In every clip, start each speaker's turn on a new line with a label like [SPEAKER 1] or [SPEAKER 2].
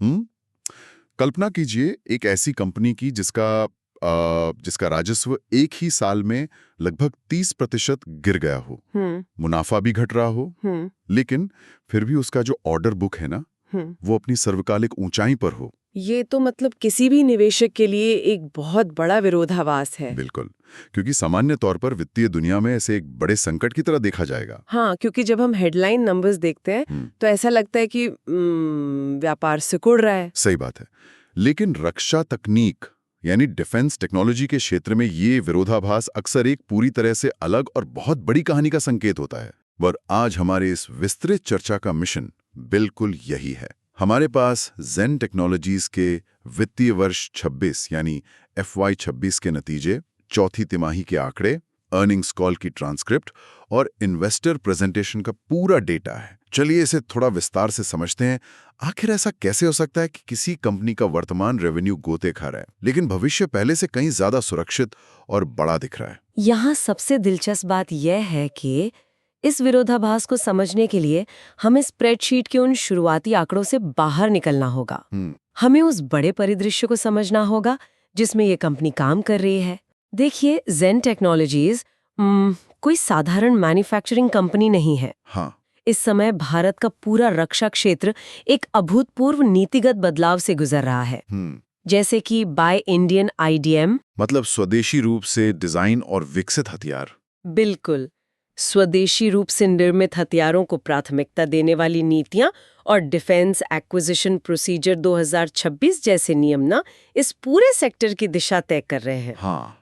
[SPEAKER 1] हम्म कल्पना कीजिए एक ऐसी कंपनी की जिसका राजस्व एक ही साल में लगभग 30% गिर गया हो।
[SPEAKER 2] हम्म।
[SPEAKER 1] मुनाफा भी घट रहा हो,
[SPEAKER 2] हम्म।
[SPEAKER 1] लेकिन फिर भी उसका जो ऑर्डर बुक है ना,
[SPEAKER 2] हम्म।
[SPEAKER 1] वो अपनी सर्वकालिक ऊंचाई पर हो।
[SPEAKER 2] ये तो मतलब किसी भी निवेशक के लिए एक बहुत बड़ा विरोधाभास है।
[SPEAKER 1] बिल्कुल, क्योंकि सामान्य तौर पर वित्तीय दुनिया में इसे एक बड़े संकट की तरह देखा जाएगा।
[SPEAKER 2] हाँ, क्योंकि जब हम हेडलाइन नंबर्स देखते हैं
[SPEAKER 1] हम्म,
[SPEAKER 2] तो ऐसा लगता है कि व्यापार सिकुड़ रहा है।
[SPEAKER 1] सही बात है। लेकिन रक्षा तकनीक यानी डिफेंस टेक्नोलॉजी के क्षेत्र में ये विरोधाभास अक्सर एक पूरी तरह से अलग और बहुत बड़ी कहानी का संकेत होता है। और आज हमारे इस विस्तृत चर्चा का मिशन बिल्कुल यही है। हमारे पास जेन टेक्नोलॉजीज के वित्तीय वर्ष 26 यानी FY 26 के नतीजे, चौथी तिमाही के आंकड़े, अर्निंग्स कॉल की ट्रांसक्रिप्ट और इन्वेस्टर प्रेजेंटेशन का पूरा डेटा है। चलिए इसे थोड़ा विस्तार से समझते हैं। आखिर ऐसा कैसे हो सकता है कि किसी कंपनी का वर्तमान रेवेन्यू गोते खा रहा है, लेकिन भविष्य पहले से कहीं ज्यादा सुरक्षित और बड़ा दिख रहा है?
[SPEAKER 3] यहाँ सबसे दिलचस्प बात यह है कि इस विरोधाभास को समझने के लिए हमें स्प्रेडशीट के उन शुरुआती आंकड़ों से बाहर निकलना होगा। हमें उस बड़े परिदृश्य को समझना होगा जिसमें ये कंपनी काम कर रही है। देखिए, जेन टेक्नोलॉजीज कोई साधारण मैन्युफैक्चरिंग कंपनी नहीं है।
[SPEAKER 1] हाँ।
[SPEAKER 3] इस समय भारत का पूरा रक्षा क्षेत्र एक अभूतपूर्व नीतिगत बदलाव से गुजर रहा है, जैसे कि बाय इंडियन IDM,
[SPEAKER 1] मतलब स्वदेशी रूप से डिजाइन और विकसित हथियार।
[SPEAKER 2] बिल्कुल, स्वदेशी रूप से निर्मित हथियारों को प्राथमिकता देने वाली नीतियां और डिफेंस एक्विजिशन प्रोसीजर 2026 जैसे नियम ना इस पूरे सेक्टर की दिशा तय कर रहे हैं।
[SPEAKER 1] हाँ।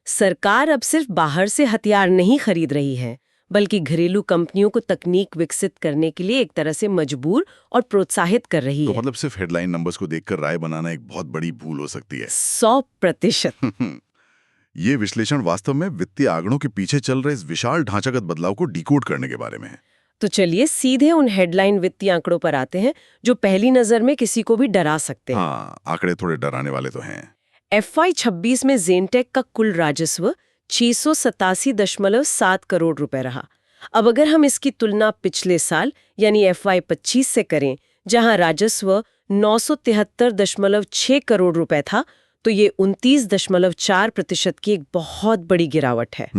[SPEAKER 2] सरकार अब सिर्फ बाहर से हथियार नहीं खरीद रही है, बल्कि घरेलू कंपनियों को तकनीक विकसित करने के लिए एक तरह से मजबूर और प्रोत्साहित कर रही
[SPEAKER 1] तो
[SPEAKER 2] है।
[SPEAKER 1] मतलब सिर्फ हेडलाइन नंबर्स को देखकर राय बनाना एक बहुत बड़ी भूल हो सकती है।
[SPEAKER 2] 100%।
[SPEAKER 1] ये विश्लेषण वास्तव में वित्तीय आंकड़ों के पीछे चल रहे इस विशाल ढांचागत बदलाव को डिकोड करने के बारे में है।
[SPEAKER 2] तो चलिए सीधे उन हेडलाइन वित्तीय आंकड़ों पर आते हैं जो पहली नजर में किसी को भी डरा सकते हैं।
[SPEAKER 1] हाँ, आंकड़े थोड़े डराने वाले तो हैं।
[SPEAKER 2] FY 26 में जेनटेक का कुल राजस्व 687.7 करोड़ रुपए रहा। अब अगर हम इसकी तुलना पिछले साल यानी FY 25 से करें, जहां राजस्व 973.6 करोड़ रुपए था, तो ये 29.4% की एक बहुत बड़ी गिरावट है।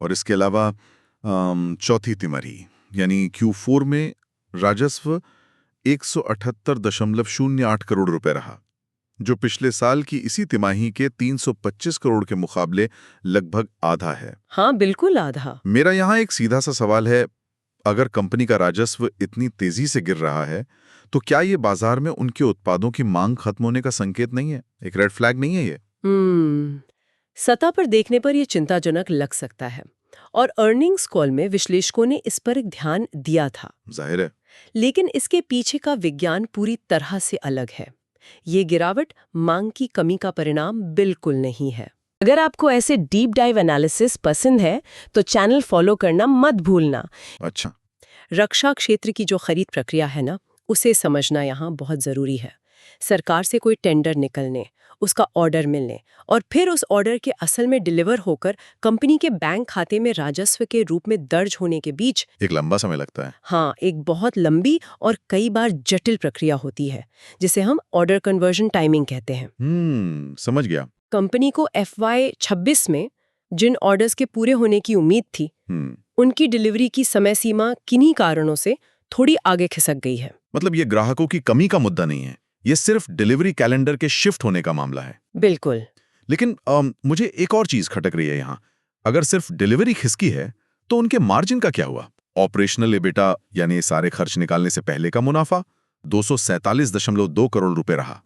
[SPEAKER 1] और इसके अलावा चौथी तिमाही यानी Q4 में राजस्व 178.08 करोड़ रुपए रहा, जो पिछले साल की इसी तिमाही के 325 करोड़ के मुकाबले लगभग आधा है।
[SPEAKER 2] हाँ, बिल्कुल आधा।
[SPEAKER 1] मेरा यहाँ एक सीधा सा सवाल है, अगर कंपनी का राजस्व इतनी तेजी से गिर रहा है, तो क्या ये बाजार में उनके उत्पादों की मांग खत्म होने का संकेत नहीं है? एक रेड फ्लैग नहीं है ये?
[SPEAKER 2] सतह पर देखने पर यह चिंताजनक लग सकता है, और अर्निंग्स कॉल में विश्लेषकों ने इस पर एक ध्यान दिया था।
[SPEAKER 1] जाहिर है।
[SPEAKER 2] लेकिन इसके पीछे का विज्ञान पूरी तरह से अलग है। ये गिरावट मांग की कमी का परिणाम बिल्कुल नहीं है। अगर आपको ऐसे डीप डाइव एनालिसिस पसंद है तो चैनल फॉलो करना मत भूलना।
[SPEAKER 1] अच्छा।
[SPEAKER 2] रक्षा क्षेत्र की जो खरीद प्रक्रिया है ना, उसे समझना यहाँ बहुत जरूरी है। सरकार से कोई टेंडर निकलने, उसका ऑर्डर मिलने और फिर उस ऑर्डर के असल में डिलीवर होकर कंपनी के बैंक खाते में राजस्व के रूप में दर्ज होने के बीच
[SPEAKER 1] एक लंबा समय लगता है।
[SPEAKER 2] हाँ, एक बहुत लंबी और कई बार जटिल प्रक्रिया होती है, जिसे हम ऑर्डर कन्वर्जन टाइमिंग कहते हैं।
[SPEAKER 1] समझ गया।
[SPEAKER 2] कंपनी को FY 26 में जिन ऑर्डर्स के पूरे होने की उम्मीद थी, उनकी डिलीवरी की समय सीमा किन्हीं कारणों से थोड़ी आगे खिसक गई है।
[SPEAKER 1] मतलब ये ग्राहकों की कमी का मुद्दा नहीं है, ये सिर्फ डिलीवरी कैलेंडर के शिफ्ट होने का मामला है।
[SPEAKER 2] बिल्कुल।
[SPEAKER 1] लेकिन मुझे एक और चीज खटक रही है यहाँ। अगर सिर्फ डिलीवरी खिसकी है, तो उनके मार्जिन का क्या हुआ? ऑपरेशनल एबिटा यानी सारे खर्च निकालने से पहले का मुनाफा 247.2 करोड़ रुपए रहा।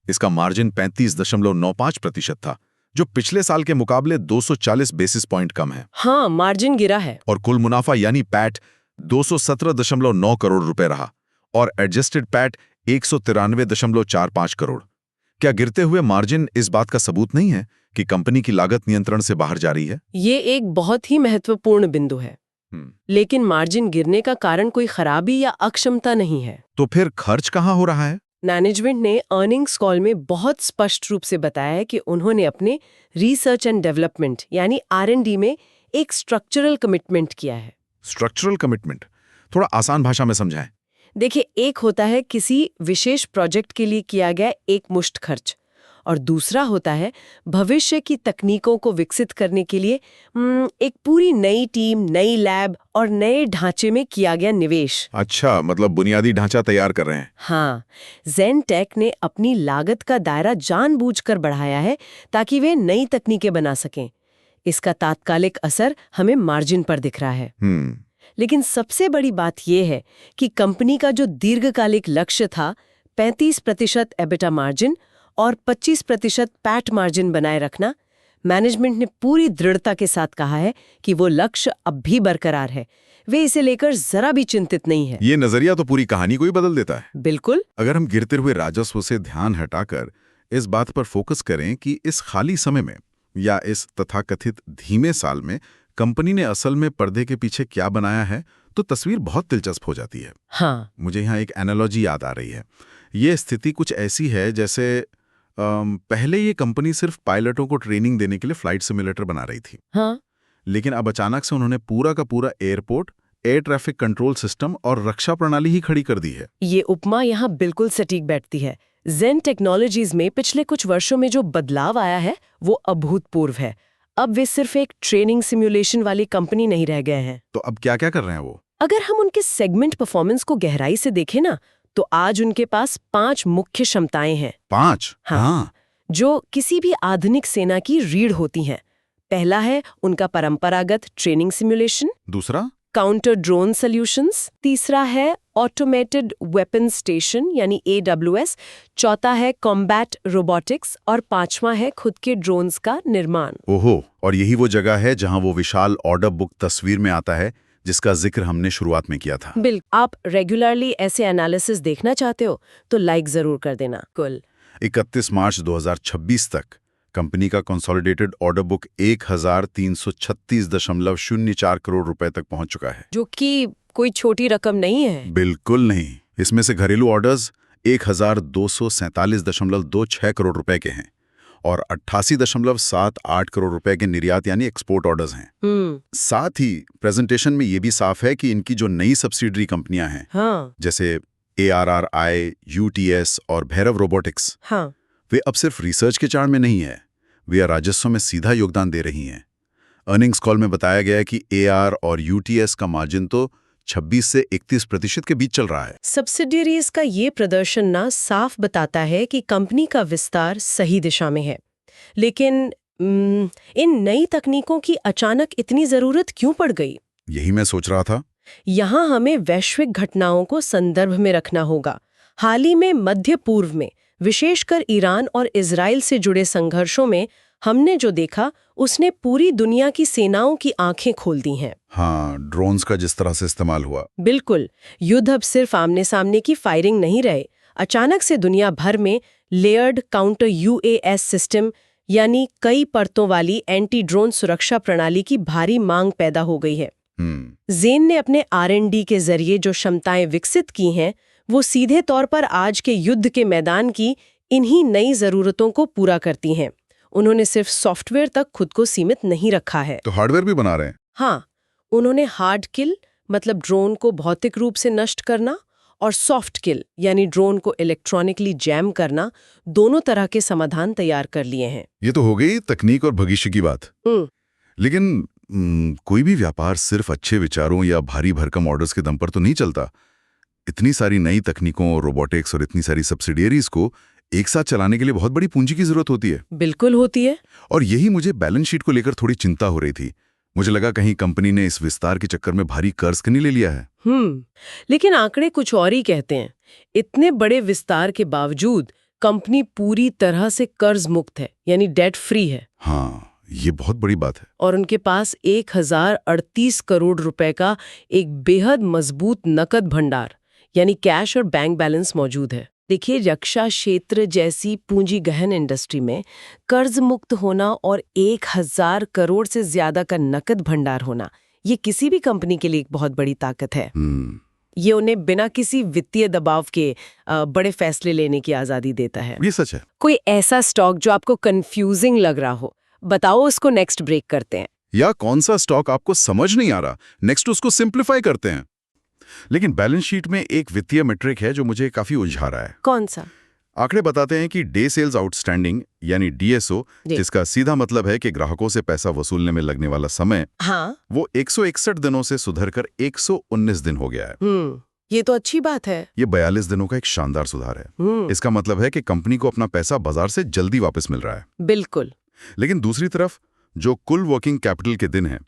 [SPEAKER 1] इसका मार्जिन 35.95% था, जो पिछले साल के मुकाबले 240 बेसिस पॉइंट कम है।
[SPEAKER 2] हाँ, मार्जिन गिरा है।
[SPEAKER 1] और कुल मुनाफा यानी पैट 217.9 करोड़ रुपए रहा और एडजस्टेड पैट 193.45 करोड़। क्या गिरते हुए मार्जिन इस बात का सबूत नहीं है कि कंपनी की लागत नियंत्रण से बाहर जा रही है?
[SPEAKER 2] ये एक बहुत ही महत्वपूर्ण बिंदु है। लेकिन मार्जिन गिरने का कारण कोई खराबी या अक्षमता नहीं है।
[SPEAKER 1] तो फिर खर्च कहाँ हो रहा है?
[SPEAKER 2] मैनेजमेंट ने अर्निंग्स कॉल में बहुत स्पष्ट रूप से बताया कि उन्होंने अपने रिसर्च एंड डेवलपमेंट यानी R&D में एक स्ट्रक्चरल कमिटमेंट किया है।
[SPEAKER 1] स्ट्रक्चरल कमिटमेंट थोड़ा आसान भाषा में समझाएं।
[SPEAKER 2] देखिए, एक होता है किसी विशेष प्रोजेक्ट के लिए किया गया एक मुश्त खर्च, और दूसरा होता है भविष्य की तकनीकों को विकसित करने के लिए एक पूरी नई टीम, नई लैब और नए ढांचे में किया गया निवेश।
[SPEAKER 1] अच्छा, मतलब बुनियादी ढांचा तैयार कर रहे हैं।
[SPEAKER 2] हाँ, ज़ेनटेक ने अपनी लागत का दायरा जानबूझकर बढ़ाया है ताकि वे नई तकनीकें बना सकें। इसका तात्कालिक असर हमें मार्जिन पर दिख रहा है। लेकिन सबसे बड़ी बात यह है कि कंपनी का जो दीर्घकालिक लक्ष्य था 35% एबिटा मार्जिन और 25% पैट मार्जिन बनाए रखना, मैनेजमेंट ने पूरी दृढ़ता के साथ कहा है कि वो लक्ष्य अब भी बरकरार है। वे इसे लेकर जरा भी चिंतित नहीं है।
[SPEAKER 1] ये नजरिया तो पूरी कहानी को ही बदल देता है।
[SPEAKER 2] बिल्कुल।
[SPEAKER 1] अगर हम गिरते हुए राजस्व से ध्यान हटाकर इस बात पर फोकस करें कि इस खाली समय में या इस तथाकथित धीमे साल में कंपनी ने असल में पर्दे के पीछे क्या बनाया है, तो तस्वीर बहुत दिलचस्प हो जाती है।
[SPEAKER 2] हाँ,
[SPEAKER 1] मुझे यहाँ एक एनालॉजी याद आ रही है। ये स्थिति कुछ ऐसी है जैसे पहले ये कंपनी सिर्फ पायलटों को ट्रेनिंग देने के लिए फ्लाइट सिमुलेटर बना रही थी।
[SPEAKER 2] हाँ।
[SPEAKER 1] लेकिन अब अचानक से उन्होंने पूरा का पूरा airport, air traffic control system और रक्षा प्रणाली ही खड़ी कर दी है।
[SPEAKER 2] ये उपमा यहाँ बिल्कुल सटीक बैठती है। ज़ेन टेक्नोलॉजीज में पिछले कुछ वर्षों में जो बदलाव आया है वो अभूतपूर्व है। अब वे सिर्फ एक ट्रेनिंग सिमुलेशन वाली कंपनी नहीं रह गए हैं।
[SPEAKER 1] तो अब क्या क्या कर रहे हैं वो?
[SPEAKER 2] अगर हम उनके सेगमेंट परफॉर्मेंस को गहराई से देखें ना, तो आज उनके पास 5 मुख्य क्षमताएं हैं।
[SPEAKER 1] 5?
[SPEAKER 2] हाँ। जो किसी भी आधुनिक सेना की रीढ़ होती हैं। पहला है उनका परंपरागत ट्रेनिंग सिमुलेशन।
[SPEAKER 1] दूसरा,
[SPEAKER 2] काउंटर ड्रोन सॉल्यूशंस। तीसरा है ऑटोमेटेड वेपन स्टेशन यानी AWS। चौथा है कॉम्बैट रोबोटिक्स और पांचवा है खुद के ड्रोन्स का निर्माण।
[SPEAKER 1] ओहो, और यही वो जगह है जहां वो विशाल ऑर्डर बुक तस्वीर में आता है जिसका जिक्र हमने शुरुआत में किया था।
[SPEAKER 2] बिल्कुल। आप रेगुलरली ऐसे एनालिसिस देखना चाहते हो तो लाइक जरूर कर देना। कुल
[SPEAKER 1] 31 मार्च 2026 तक कंपनी का कंसोलिडेटेड ऑर्डर बुक 1336.04 करोड़ रुपए तक पहुंच चुका है, जो
[SPEAKER 2] कि कोई छोटी रकम नहीं है।
[SPEAKER 1] बिल्कुल नहीं। इसमें से घरेलू ऑर्डर्स 1247.26 करोड़ रुपए के हैं और 88.78 करोड़ रुपए के निर्यात यानी एक्सपोर्ट ऑर्डर्स हैं। साथ ही प्रेजेंटेशन में ये भी साफ है कि इनकी जो नई सब्सिडरी कंपनियां हैं,
[SPEAKER 2] हाँ।
[SPEAKER 1] जैसे ARRI, UTS और भैरव रोबोटिक्स,
[SPEAKER 2] हाँ।
[SPEAKER 1] वे अब सिर्फ रिसर्च के चार्ट में नहीं है, वे राजस्व में सीधा योगदान दे रही हैं। अर्निंग्स कॉल में बताया गया है कि AR और UTS का मार्जिन तो 26 से 31% के बीच चल रहा है।
[SPEAKER 2] सब्सिडियरीज का ये प्रदर्शन ना साफ बताता है कि कंपनी का विस्तार सही दिशा में है। लेकिन इन नई तकनीकों की अचानक इतनी जरूरत क्यों पड़ गई?
[SPEAKER 1] यही मैं सोच रहा था।
[SPEAKER 2] यहाँ हमें वैश्विक घटनाओं को संदर्भ में रखना होगा। हाल ही में मध्य पूर्व में, विशेषकर ईरान और इजराइल से जुड़े संघर्षों में हमने जो देखा उसने पूरी दुनिया की सेनाओं की आंखें खोल दी हैं।
[SPEAKER 1] हाँ, ड्रोन्स का जिस तरह से इस्तेमाल हुआ।
[SPEAKER 2] बिल्कुल। युद्ध अब सिर्फ आमने सामने की फायरिंग नहीं रहे। अचानक से दुनिया भर में लेयर्ड काउंटर UAS सिस्टम यानी कई परतों वाली एंटी ड्रोन सुरक्षा प्रणाली की भारी मांग पैदा हो गई है। ज़ेन ने अपने R&D के जरिए जो क्षमताएं विकसित की हैं, वो सीधे तौर पर आज के युद्ध के मैदान की इन्हीं नई जरूरतों को पूरा करती हैं। उन्होंने सिर्फ सॉफ्टवेयर तक खुद को सीमित नहीं रखा है।
[SPEAKER 1] तो हार्डवेयर भी बना रहे हैं?
[SPEAKER 2] हाँ, उन्होंने हार्ड किल मतलब ड्रोन को भौतिक रूप से नष्ट करना और सॉफ्ट किल यानी ड्रोन को इलेक्ट्रॉनिकली जैम करना, दोनों तरह के समाधान तैयार कर लिए हैं।
[SPEAKER 1] ये तो हो गई तकनीक और भविष्य की बात। लेकिन कोई भी व्यापार सिर्फ अच्छे विचारों या भारी भरकम ऑर्डर्स के दम पर तो नहीं चलता। इतनी सारी नई तकनीकों, रोबोटिक्स और इतनी सारी सब्सिडियरीज को एक साथ चलाने के लिए बहुत बड़ी पूंजी की जरूरत होती है।
[SPEAKER 2] बिल्कुल होती है।
[SPEAKER 1] और यही मुझे बैलेंस शीट को लेकर थोड़ी चिंता हो रही थी। मुझे लगा कहीं कंपनी ने इस विस्तार के चक्कर में भारी कर्ज नहीं ले लिया है।
[SPEAKER 2] लेकिन आंकड़े कुछ और ही कहते हैं। इतने बड़े विस्तार के बावजूद कंपनी पूरी तरह से कर्ज मुक्त है, यानी डेट फ्री है।
[SPEAKER 1] हाँ, ये बहुत बड़ी बात है।
[SPEAKER 2] और उनके पास 1038 करोड़ रुपए का एक बेहद मजबूत नकद भंडार यानी कैश और बैंक बैलेंस मौजूद है। देखिए, रक्षा क्षेत्र जैसी पूंजी गहन इंडस्ट्री में कर्ज मुक्त होना और 1000 करोड़ से ज्यादा का नकद भंडार होना, ये किसी भी कंपनी के लिए एक बहुत बड़ी ताकत है। ये उन्हें बिना किसी वित्तीय दबाव के बड़े फैसले लेने की आजादी देता है।
[SPEAKER 1] ये सच है।
[SPEAKER 2] कोई ऐसा स्टॉक जो आपको कंफ्यूजिंग लग रहा हो, बताओ, उसको नेक्स्ट ब्रेक करते हैं।
[SPEAKER 1] या कौन सा स्टॉक आपको समझ नहीं आ रहा, नेक्स्ट उसको सिंप्लीफाई करते हैं। लेकिन बैलेंस शीट में एक वित्तीय मीट्रिक है जो मुझे काफी उलझा रहा है।
[SPEAKER 2] कौन सा?
[SPEAKER 1] आंकड़े बताते हैं कि डे सेल्स आउटस्टैंडिंग यानी DSO, जिसका सीधा मतलब है कि ग्राहकों से पैसा वसूलने में लगने वाला समय,
[SPEAKER 2] हाँ,
[SPEAKER 1] वो 161 दिनों से सुधरकर 119 दिन हो गया है।
[SPEAKER 2] ये तो अच्छी बात है।
[SPEAKER 1] ये 42 दिनों का एक शानदार सुधार है। इसका मतलब है कि कंपनी को अपना पैसा बाजार से जल्दी वापस मिल रहा है।
[SPEAKER 2] बिल्कुल।
[SPEAKER 1] लेकिन दूसरी तरफ जो कुल वर्किंग कैपिटल के दिन हैं,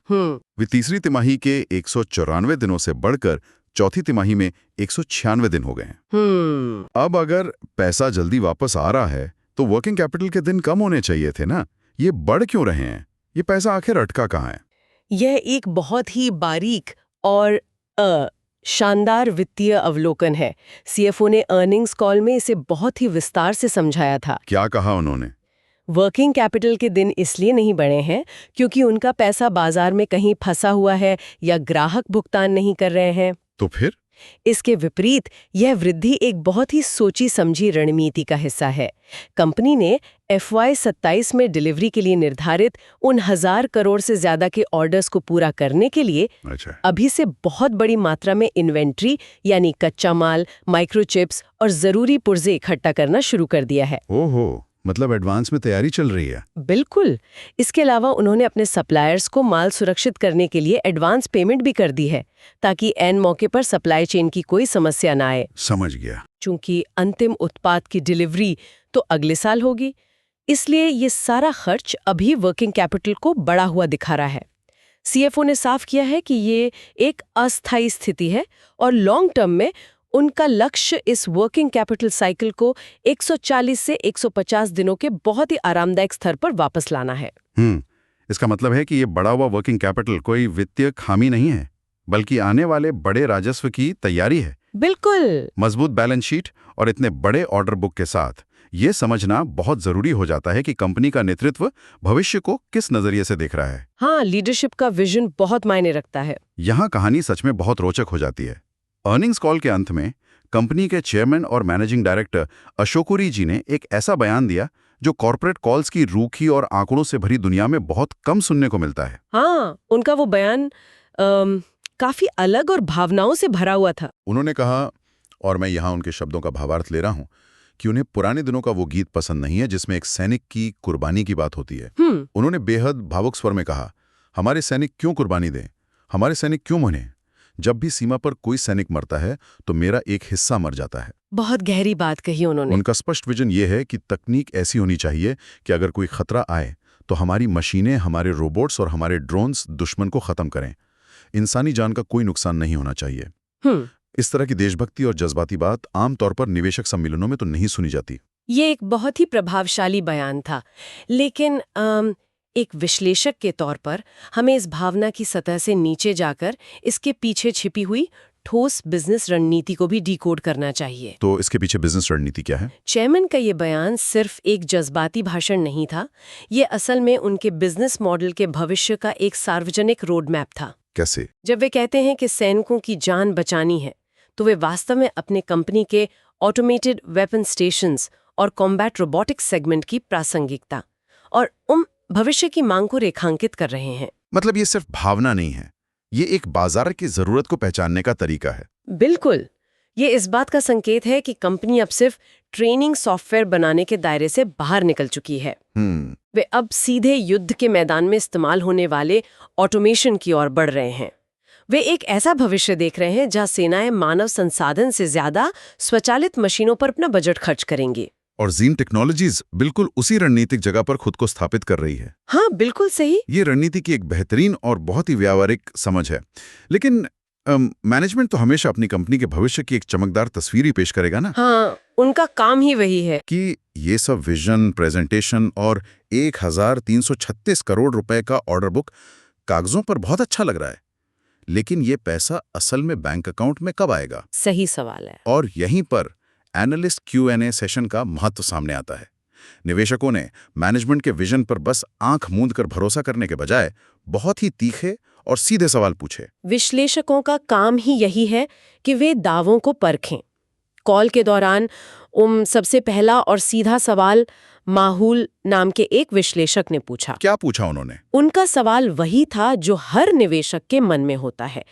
[SPEAKER 1] वे तीसरी तिमाही के 194 दिनों से बढ़कर चौथी तिमाही में 196 दिन हो गए हैं। अब अगर पैसा जल्दी वापस आ रहा है तो वर्किंग कैपिटल के दिन कम होने चाहिए थे ना? ये बढ़ क्यों रहे हैं? ये पैसा आखिर अटका कहाँ है?
[SPEAKER 2] यह एक बहुत ही बारीक और शानदार वित्तीय अवलोकन है। CFO ने अर्निंग्स कॉल में इसे बहुत ही विस्तार से समझाया था।
[SPEAKER 1] क्या कहा उन्होंने?
[SPEAKER 2] वर्किंग कैपिटल के दिन इसलिए नहीं बढ़े हैं क्योंकि उनका पैसा बाजार में कहीं फंसा हुआ है या ग्राहक भुगतान नहीं कर रहे हैं।
[SPEAKER 1] तो फिर?
[SPEAKER 2] इसके विपरीत यह वृद्धि एक बहुत ही सोची समझी रणनीति का हिस्सा है। कंपनी ने FY27 में डिलीवरी के लिए निर्धारित उन 1000 करोड़ से ज्यादा के ऑर्डर्स को पूरा करने के लिए अभी से बहुत बड़ी मात्रा में इन्वेंट्री यानी कच्चा माल, माइक्रोचिप्स और जरूरी पुर्जे इकट्ठा करना शुरू कर दिया है।
[SPEAKER 1] ओहो, मतलब एडवांस में तैयारी चल रही है।
[SPEAKER 2] बिल्कुल। इसके अलावा उन्होंने अपने सप्लायर्स को माल सुरक्षित करने के लिए एडवांस पेमेंट भी कर दी है ताकि ऐन मौके पर सप्लाई चेन की कोई समस्या ना आए।
[SPEAKER 1] समझ गया।
[SPEAKER 2] चूंकि अंतिम उत्पाद की डिलीवरी तो अगले साल होगी, इसलिए ये सारा खर्च अभी वर्किंग कैपिटल को बढ़ा हुआ दिखा रहा है। CFO ने साफ किया है कि ये एक अस्थायी स्थिति है और लॉन्ग टर्म में उनका लक्ष्य इस वर्किंग कैपिटल साइकिल को 140 से 150 दिनों के बहुत ही आरामदायक स्तर पर वापस लाना है।
[SPEAKER 1] इसका मतलब है कि ये बढ़ा हुआ वर्किंग कैपिटल कोई वित्तीय खामी नहीं है, बल्कि आने वाले बड़े राजस्व की तैयारी है।
[SPEAKER 2] बिल्कुल।
[SPEAKER 1] मजबूत बैलेंस शीट और इतने बड़े ऑर्डर बुक के साथ ये समझना बहुत जरूरी हो जाता है कि कंपनी का नेतृत्व भविष्य को किस नजरिए से देख रहा है।
[SPEAKER 2] हाँ, लीडरशिप का विजन बहुत मायने रखता है।
[SPEAKER 1] यहाँ कहानी सच में बहुत रोचक हो जाती है। अर्निंग्स कॉल के अंत में कंपनी के चेयरमैन और मैनेजिंग डायरेक्टर अशोकुरी जी ने एक ऐसा बयान दिया जो कॉर्पोरेट कॉल्स की रूखी और आंकड़ों से भरी दुनिया में बहुत कम सुनने को मिलता है।
[SPEAKER 2] हाँ, उनका वो बयान काफी अलग और भावनाओं से भरा हुआ था।
[SPEAKER 1] उन्होंने कहा, और मैं यहाँ उनके शब्दों का भावार्थ ले रहा हूँ, कि उन्हें पुराने दिनों का वो गीत पसंद नहीं है जिसमें एक सैनिक की कुर्बानी की बात होती है। उन्होंने बेहद भावुक स्वर में कहा, हमारे सैनिक क्यों कुर्बानी दें, हमारे सैनिक क्यों मरें? जब भी सीमा पर कोई सैनिक मरता है तो मेरा एक हिस्सा मर जाता है।
[SPEAKER 2] बहुत गहरी बात कही उन्होंने।
[SPEAKER 1] उनका स्पष्ट विजन ये है कि तकनीक ऐसी होनी चाहिए कि अगर कोई खतरा आए तो हमारी मशीनें, हमारे रोबोट्स और हमारे ड्रोन्स दुश्मन को खत्म करें। इंसानी जान का कोई नुकसान नहीं होना चाहिए। इस तरह की देशभक्ति और जज्बाती बात आमतौर पर निवेशक सम्मेलनों में तो नहीं सुनी जाती।
[SPEAKER 2] ये एक बहुत ही प्रभावशाली बयान था, लेकिन एक विश्लेषक के तौर पर हमें इस भावना की सतह से नीचे जाकर इसके पीछे छिपी हुई ठोस बिजनेस रणनीति को भी डिकोड करना चाहिए।
[SPEAKER 1] तो इसके पीछे बिजनेस रणनीति क्या है?
[SPEAKER 2] चेयरमैन का ये बयान सिर्फ एक जज्बाती भाषण नहीं था, ये असल में उनके बिजनेस मॉडल के भविष्य का एक सार्वजनिक रोड मैप था।
[SPEAKER 1] कैसे?
[SPEAKER 2] जब वे कहते हैं कि सैनिकों की जान बचानी है, तो वे वास्तव में अपने कंपनी के ऑटोमेटेड वेपन स्टेशंस और कॉम्बैट रोबोटिक्स सेगमेंट की प्रासंगिकता और भविष्य की मांग को रेखांकित कर रहे हैं।
[SPEAKER 1] मतलब ये सिर्फ भावना नहीं है, ये एक बाजार की जरूरत को पहचानने का तरीका है।
[SPEAKER 2] बिल्कुल। ये इस बात का संकेत है कि कंपनी अब सिर्फ ट्रेनिंग सॉफ्टवेयर बनाने के दायरे से बाहर निकल चुकी है। वे अब सीधे युद्ध के मैदान में इस्तेमाल होने वाले ऑटोमेशन की ओर बढ़ रहे हैं। वे एक ऐसा भविष्य देख रहे हैं जहां सेनाएं मानव संसाधन से ज्यादा स्वचालित मशीनों पर अपना बजट खर्च करेंगी।
[SPEAKER 1] और जीन टेक्नोलॉजीज बिल्कुल उसी रणनीतिक जगह पर खुद को स्थापित कर रही है।
[SPEAKER 2] हाँ, बिल्कुल सही।
[SPEAKER 1] ये रणनीति की एक बेहतरीन और बहुत ही व्यावहारिक समझ है। लेकिन मैनेजमेंट तो हमेशा अपनी कंपनी के भविष्य की एक चमकदार तस्वीर ही पेश करेगा ना।
[SPEAKER 2] हाँ, उनका काम ही वही है
[SPEAKER 1] कि ये सब विजन, प्रेजेंटेशन और 1336 करोड़ रुपए का ऑर्डर बुक कागजों पर बहुत अच्छा लग रहा है, लेकिन ये पैसा असल में बैंक अकाउंट में कब आएगा?
[SPEAKER 2] सही सवाल है।
[SPEAKER 1] और यहीं पर एनालिस्ट Q&A सेशन का महत्व सामने आता है। निवेशकों ने मैनेजमेंट के विजन पर बस आंख मूंद कर भरोसा करने के बजाय बहुत ही तीखे और सीधे सवाल पूछे।
[SPEAKER 2] विश्लेषकों का काम ही यही है कि वे दावों को परखें। कॉल के दौरान सबसे पहला और सीधा सवाल माहूल नाम के एक विश्लेषक ने पूछा।
[SPEAKER 1] क्या पूछा उन्होंने?
[SPEAKER 2] उनका सवाल वही था जो हर निवेशक के मन में होता है।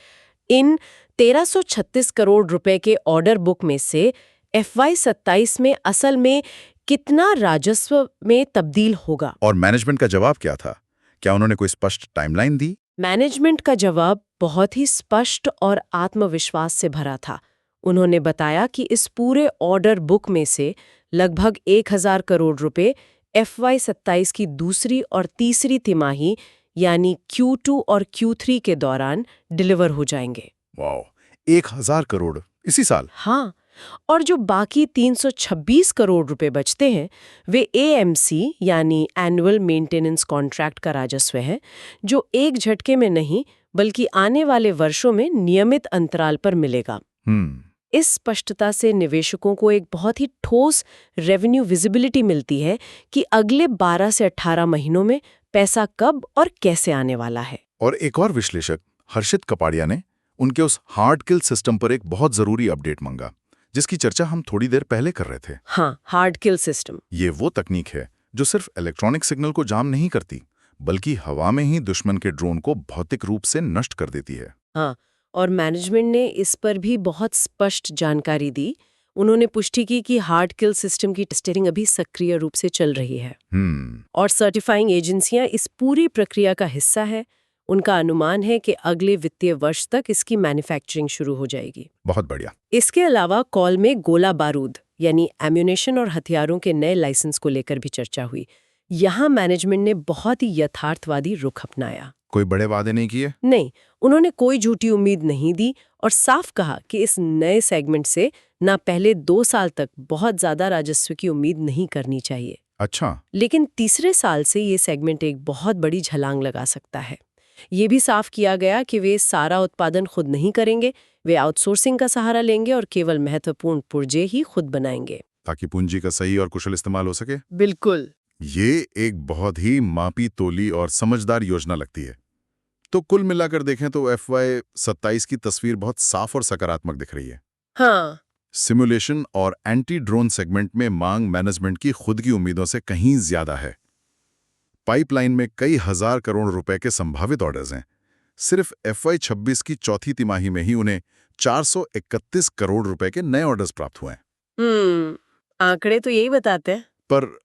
[SPEAKER 2] इन 1336 करोड़ रुपए के ऑर्डर बुक में से FY27 में असल में कितना राजस्व में तब्दील होगा?
[SPEAKER 1] और मैनेजमेंट का जवाब क्या था? क्या उन्होंने कोई स्पष्ट टाइमलाइन दी?
[SPEAKER 2] मैनेजमेंट का जवाब बहुत ही स्पष्ट और आत्मविश्वास से भरा था। उन्होंने बताया कि इस पूरे ऑर्डर बुक में से लगभग 1000 करोड़ रुपए FY27 की दूसरी और तीसरी तिमाही यानी Q2 और Q3 के दौरान डिलीवर हो जाएंगे।
[SPEAKER 1] वाओ, 1000 करोड़ इसी साल?
[SPEAKER 2] हाँ, और जो बाकी 326 करोड़ रुपए बचते हैं वे AMC यानी एनुअल मेंटेनेंस कॉन्ट्रैक्ट का राजस्व है, जो एक झटके में नहीं बल्कि आने वाले वर्षों में नियमित अंतराल पर मिलेगा। इस स्पष्टता से निवेशकों को एक बहुत ही ठोस रेवेन्यू विजिबिलिटी मिलती है कि अगले 12 से 18 महीनों में पैसा कब और कैसे आने वाला है।
[SPEAKER 1] और एक और विश्लेषक हर्षित कपाड़िया ने उनके उस हार्ड किल सिस्टम पर एक बहुत जरूरी अपडेट मांगा, जिसकी चर्चा हम थोड़ी देर पहले कर रहे थे।
[SPEAKER 2] हाँ, हार्ड किल सिस्टम।
[SPEAKER 1] ये वो तकनीक है जो सिर्फ इलेक्ट्रॉनिक सिग्नल को जाम नहीं करती, बल्कि हवा में ही दुश्मन के ड्रोन को भौतिक रूप से नष्ट कर देती है।
[SPEAKER 2] हाँ, और मैनेजमेंट ने इस पर भी बहुत स्पष्ट जानकारी दी। उन्होंने पुष्टि की कि हार्ड किल सिस्टम की टेस्टिंग अभी सक्रिय रूप से चल रही है और सर्टिफाइंग एजेंसियां इस पूरी प्रक्रिया का हिस्सा है। उनका अनुमान है कि अगले वित्तीय वर्ष तक इसकी मैन्युफैक्चरिंग शुरू हो जाएगी।
[SPEAKER 1] बहुत बढ़िया।
[SPEAKER 2] इसके अलावा कॉल में गोला बारूद यानी एम्यूनेशन और हथियारों के नए लाइसेंस को लेकर भी चर्चा हुई। यहाँ मैनेजमेंट ने बहुत ही यथार्थवादी रुख अपनाया।
[SPEAKER 1] कोई बड़े वादे नहीं किए?
[SPEAKER 2] नहीं, उन्होंने कोई झूठी उम्मीद नहीं दी और साफ कहा कि इस नए सेगमेंट से ना पहले 2 साल तक बहुत ज्यादा राजस्व की उम्मीद नहीं करनी चाहिए।
[SPEAKER 1] अच्छा।
[SPEAKER 2] लेकिन तीसरे साल से ये सेगमेंट एक बहुत बड़ी छलांग लगा सकता है। ये भी साफ किया गया कि वे सारा उत्पादन खुद नहीं करेंगे, वे आउटसोर्सिंग का सहारा लेंगे और केवल महत्वपूर्ण पुर्जे ही खुद बनाएंगे,
[SPEAKER 1] ताकि पूंजी का सही और कुशल इस्तेमाल हो सके।
[SPEAKER 2] बिल्कुल।
[SPEAKER 1] ये एक बहुत ही मापी तोली और समझदार योजना लगती है। तो कुल मिलाकर देखें तो FY27 की तस्वीर बहुत साफ और सकारात्मक दिख रही है।
[SPEAKER 2] हाँ,
[SPEAKER 1] सिमुलेशन और एंटी ड्रोन सेगमेंट में मांग मैनेजमेंट की खुद की उम्मीदों से कहीं ज्यादा है। पाइपलाइन में कई हजार करोड़ रुपए के संभावित ऑर्डर्स हैं। सिर्फ FY26 की चौथी तिमाही में ही उन्हें 431 करोड़ रुपए के नए ऑर्डर्स प्राप्त हुए हैं।
[SPEAKER 2] आंकड़े तो यही बताते हैं।
[SPEAKER 1] पर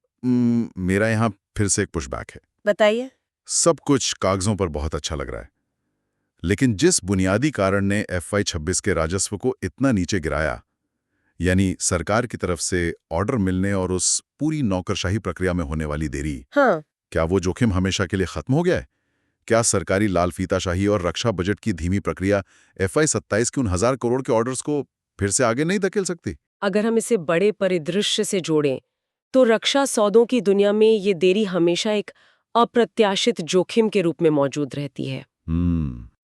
[SPEAKER 1] मेरा यहाँ फिर से एक पुशबैक है।
[SPEAKER 2] बताइए।
[SPEAKER 1] सब कुछ कागजों पर बहुत अच्छा लग रहा है, लेकिन जिस बुनियादी कारण ने FY26 के राजस्व को इतना नीचे गिराया, यानी सरकार की तरफ से ऑर्डर मिलने और उस पूरी नौकरशाही प्रक्रिया में होने वाली देरी,
[SPEAKER 2] हाँ,
[SPEAKER 1] क्या वो जोखिम हमेशा के लिए खत्म हो गया है? क्या सरकारी लाल फीताशाही और रक्षा बजट की धीमी प्रक्रिया FY27 के उन 1000 करोड़ के ऑर्डर्स को फिर से आगे नहीं धकेल सकती?
[SPEAKER 2] अगर हम इसे बड़े परिदृश्य से जोड़ें तो रक्षा सौदों की दुनिया में ये देरी हमेशा एक अप्रत्याशित जोखिम के रूप में मौजूद रहती है।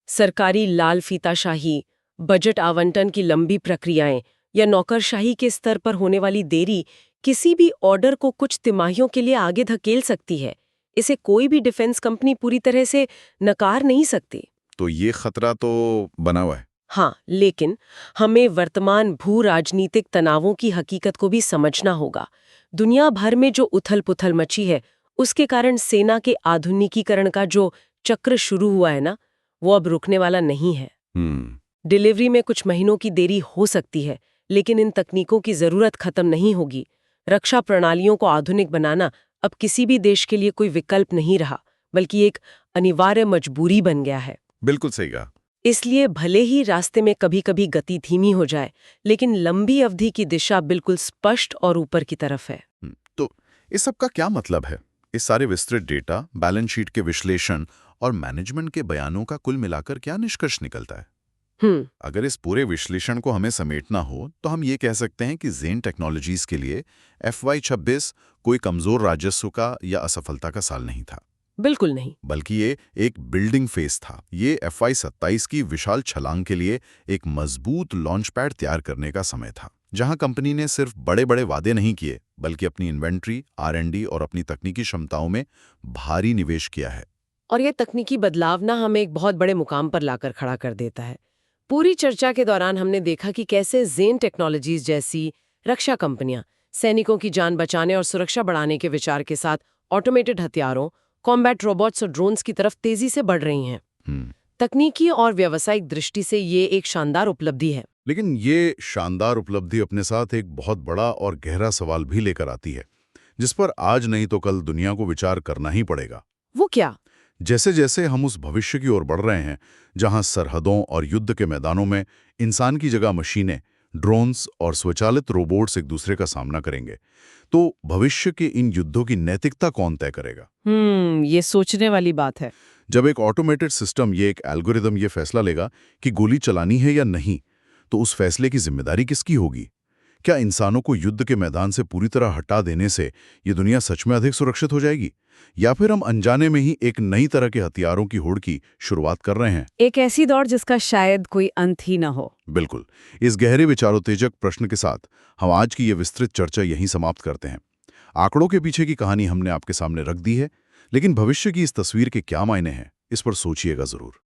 [SPEAKER 2] सरकारी लाल फीताशाही, बजट आवंटन की लंबी प्रक्रियाएं या नौकरशाही के स्तर पर होने वाली देरी किसी भी ऑर्डर को कुछ तिमाहियों के लिए आगे धकेल सकती है। इसे कोई भी डिफेंस कंपनी पूरी तरह से नकार नहीं सकती।
[SPEAKER 1] तो ये खतरा तो बना हुआ है।
[SPEAKER 2] हाँ, लेकिन हमें वर्तमान भू राजनीतिक तनावों की हकीकत को भी समझना होगा। दुनिया भर में जो उथल-पुथल मची है, उसके कारण सेना के आधुनिकीकरण का जो चक्र शुरू हुआ है ना, वो अब रुकने वाला नहीं है। डिलीवरी में कुछ महीनों की देरी हो सकती है, लेकिन इन तकनीकों की जरूरत खत्म नहीं होगी। रक्षा प्रणालियों को आधुनिक बनाना अब किसी भी देश के लिए कोई विकल्प नहीं रहा, बल्कि एक अनिवार्य मजबूरी बन गया है।
[SPEAKER 1] बिल्कुल सही कहा।
[SPEAKER 2] इसलिए भले ही रास्ते में कभी-कभी गति धीमी हो जाए, लेकिन लंबी अवधि की दिशा बिल्कुल स्पष्ट और ऊपर की तरफ है।
[SPEAKER 1] तो इस सब का क्या मतलब है? इस सारे विस्तृत डेटा, बैलेंस शीट के विश्लेषण और मैनेजमेंट के बयानों का कुल मिलाकर क्या निष्कर्ष निकलता है? अगर इस पूरे विश्लेषण को हमें समेटना हो तो हम ये कह सकते हैं कि ज़ेन टेक्नोलॉजीज के लिए FY26 कोई कमजोर राजस्व का या असफलता का साल नहीं था।
[SPEAKER 2] बिल्कुल नहीं,
[SPEAKER 1] बल्कि ये एक बिल्डिंग फेज था। ये FY27 की विशाल छलांग के लिए एक मजबूत लॉन्च पैड तैयार करने का समय था, जहां कंपनी ने सिर्फ बड़े-बड़े वादे नहीं किए, बल्कि अपनी इन्वेंट्री, R&D और अपनी तकनीकी क्षमताओं में भारी निवेश किया है।
[SPEAKER 2] और ये तकनीकी बदलाव ना हमें एक बहुत बड़े मुकाम पर लाकर खड़ा कर देता है। पूरी चर्चा के दौरान हमने देखा कि कैसे ज़ेन टेक्नोलॉजीज जैसी रक्षा कंपनियां सैनिकों की जान बचाने और सुरक्षा बढ़ाने के विचार के साथ ऑटोमेटेड हथियारों, कॉम्बैट रोबोट्स और ड्रोन्स की तरफ तेजी से बढ़ रही हैं। तकनीकी और व्यावसायिक दृष्टि से ये एक शानदार उपलब्धि है।
[SPEAKER 1] लेकिन ये शानदार उपलब्धि अपने साथ एक बहुत बड़ा और गहरा सवाल भी लेकर आती है, जिस पर आज नहीं तो कल दुनिया को विचार करना ही पड़ेगा।
[SPEAKER 2] वो क्या?
[SPEAKER 1] जैसे जैसे हम उस भविष्य की ओर बढ़ रहे हैं जहां सरहदों और युद्ध के मैदानों में इंसान की जगह मशीनें, ड्रोन्स और स्वचालित रोबोट्स एक दूसरे का सामना करेंगे, तो भविष्य के इन युद्धों की नैतिकता कौन तय करेगा?
[SPEAKER 2] ये सोचने वाली बात है।
[SPEAKER 1] जब एक ऑटोमेटेड सिस्टम, ये एक एल्गोरिदम ये फैसला लेगा कि गोली चलानी है या नहीं, तो उस फैसले की जिम्मेदारी किसकी होगी? क्या इंसानों को युद्ध के मैदान से पूरी तरह हटा देने से ये दुनिया सच में अधिक सुरक्षित हो जाएगी, या फिर हम अनजाने में ही एक नई तरह के हथियारों की होड़ की शुरुआत कर रहे हैं?
[SPEAKER 2] एक ऐसी दौड़ जिसका शायद कोई अंत ही ना हो।
[SPEAKER 1] बिल्कुल। इस गहरे विचारोत्तेजक प्रश्न के साथ हम आज की ये विस्तृत चर्चा यहीं समाप्त करते हैं। आंकड़ों के पीछे की कहानी हमने आपके सामने रख दी है, लेकिन भविष्य की इस तस्वीर के क्या मायने हैं, इस पर सोचिएगा जरूर।